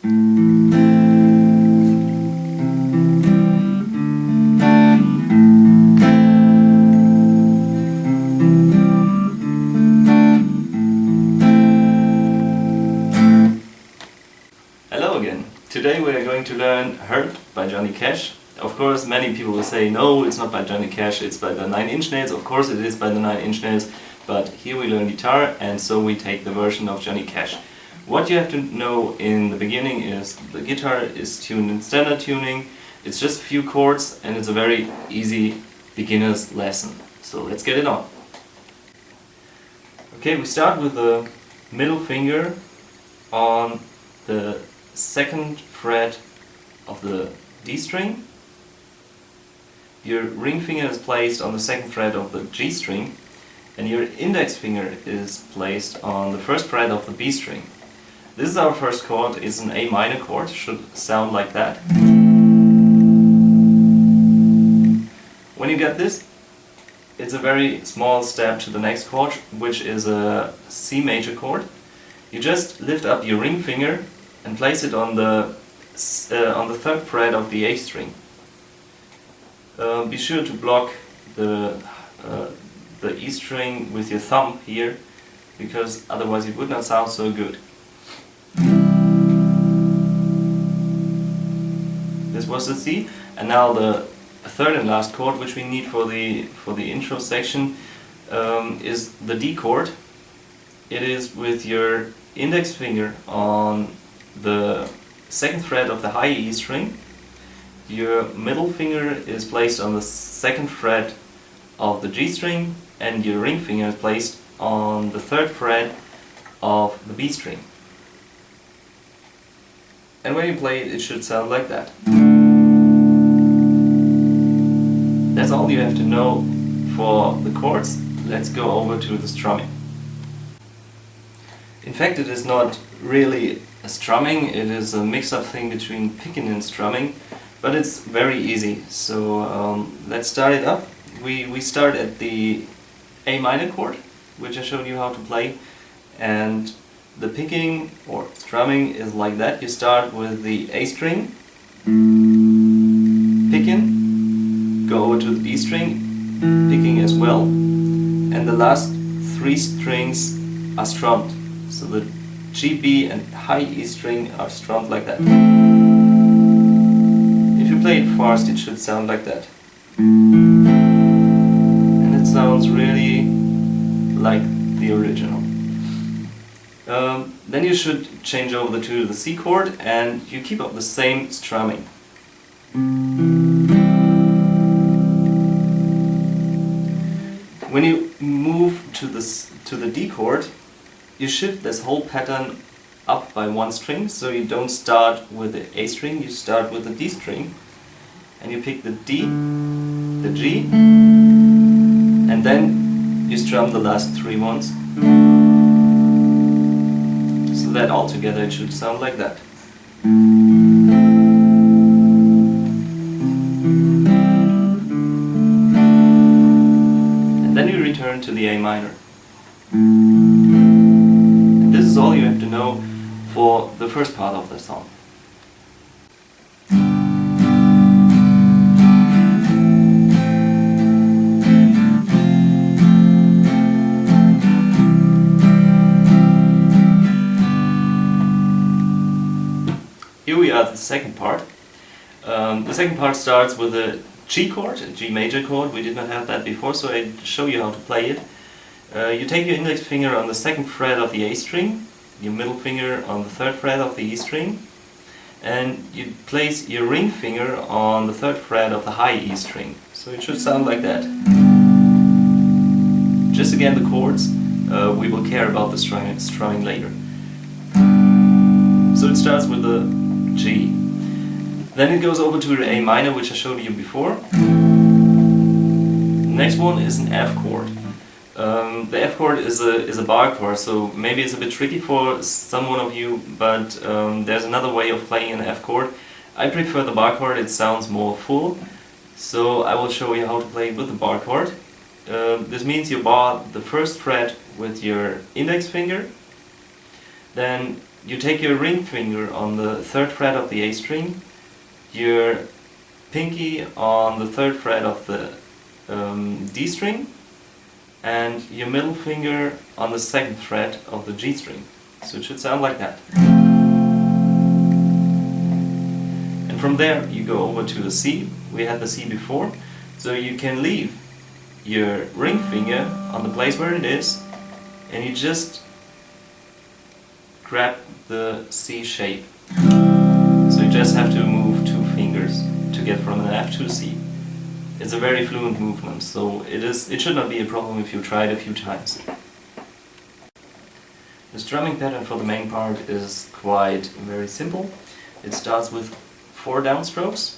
Hello again. Today we are going to learn Hurt by Johnny Cash. Of course, many people will say, no, it's not by Johnny Cash, it's by the 9 Inch Nails. Of course it is by the 9 Inch Nails, but here we learn guitar and so we take the version of Johnny Cash. What you have to know in the beginning is the guitar is tuned in standard tuning, it's just a few chords and it's a very easy beginner's lesson. So let's get it on. Okay, we start with the middle finger on the second fret of the D string. Your ring finger is placed on the second fret of the G string and your index finger is placed on the first fret of the B string. This is our first chord, it's an A minor chord, should sound like that. When you get this, it's a very small step to the next chord, which is a C major chord. You just lift up your ring finger and place it on the third fret of the A string. Be sure to block the E string with your thumb here, because otherwise it would not sound so good. This was the C, and now the third and last chord, which we need for the intro section, is the D chord. It is with your index finger on the second fret of the high E string. Your middle finger is placed on the second fret of the G string and your ring finger is placed on the third fret of the B string. And when you play it, it should sound like that. That's all you have to know for the chords. Let's go over to the strumming. In fact, it is not really a strumming, it is a mix-up thing between picking and strumming, but it's very easy. So let's start it up. We start at the A minor chord, which I showed you how to play, and the picking or strumming is like that. You start with the A string, picking, go over to the B string, picking as well, and the last three strings are strummed. So the G, B and high E string are strummed like that. If you play it fast, it should sound like that. And it sounds really like the original. Then you should change over to the C chord and you keep up the same strumming. When you move to the D chord, you shift this whole pattern up by one string, so you don't start with the A string, you start with the D string, and you pick the D, the G, and then you strum the last three ones. So that all together it should sound like that. And then you return to the A minor. This is all you have to know for the first part of the song. Here we are at the second part. The second part starts with a G chord, a G major chord. We did not have that before, so I show you how to play it. You take your index finger on the second fret of the A string, your middle finger on the third fret of the E string, and you place your ring finger on the third fret of the high E string. So it should sound like that. Just again the chords, we will care about the strumming later. So it starts with the G. Then it goes over to the A minor, which I showed you before. The next one is an F chord. The F chord is a bar chord, so maybe it's a bit tricky for someone of you, but there's another way of playing an F chord. I prefer the bar chord, it sounds more full, so I will show you how to play with the bar chord. This means you bar the first fret with your index finger, then you take your ring finger on the 3rd fret of the A string, your pinky on the 3rd fret of the D string, and your middle finger on the 2nd fret of the G string. So it should sound like that. And from there you go over to the C. We had the C before, so you can leave your ring finger on the place where it is, and you just grab the C shape. So you just have to move 2 fingers to get from an F to a C. It's a very fluent movement, so it should not be a problem if you try it a few times. The strumming pattern for the main part is quite very simple. It starts with 4 downstrokes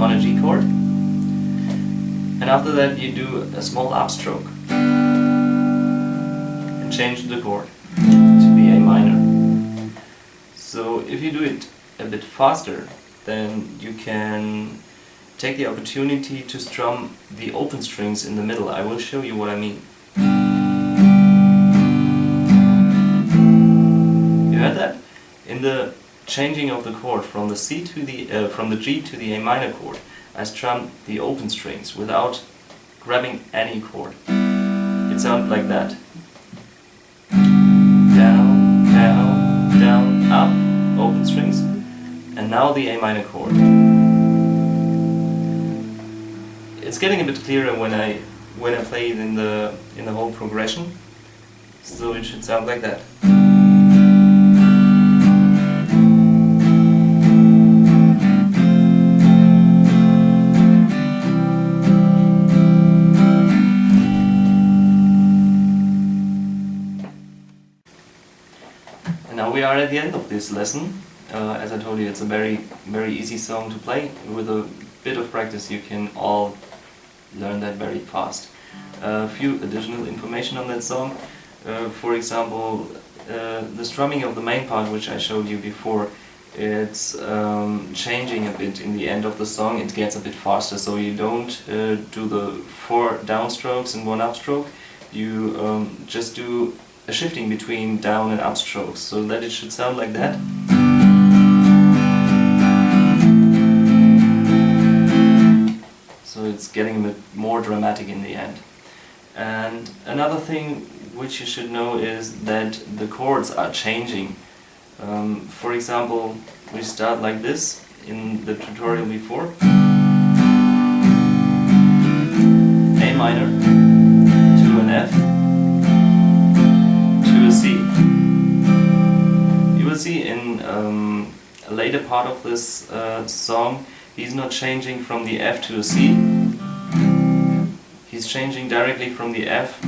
on a G chord, and after that you do a small upstroke and change the chord to the A minor. So if you do it a bit faster, then you can take the opportunity to strum the open strings in the middle. I will show you what I mean. You heard that? In the changing of the chord from the C to the from the G to the A minor chord, I strum the open strings without grabbing any chord. It sounds like that. Down, down, down, up, open strings, and now the A minor chord. It's getting a bit clearer when I play it in the whole progression. So it should sound like that. And now we are at the end of this lesson. As I told you, it's a very easy song to play. With a bit of practice you can all learn that very fast. A few additional information on that song. For example, the strumming of the main part, which I showed you before, it's changing a bit in the end of the song. It gets a bit faster, so you don't do the 4 downstrokes and 1 upstroke. You just do a shifting between down and upstrokes, so that it should sound like that. So it's getting a bit more dramatic in the end. And another thing which you should know is that the chords are changing. For example, we start like this in the tutorial before. A minor to an F to a C. You will see in a later part of this song, he's not changing from the F to a C. He's changing directly from the F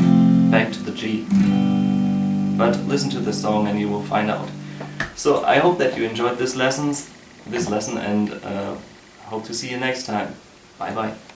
back to the G. But listen to the song and you will find out. So I hope that you enjoyed this lesson, and hope to see you next time. Bye bye.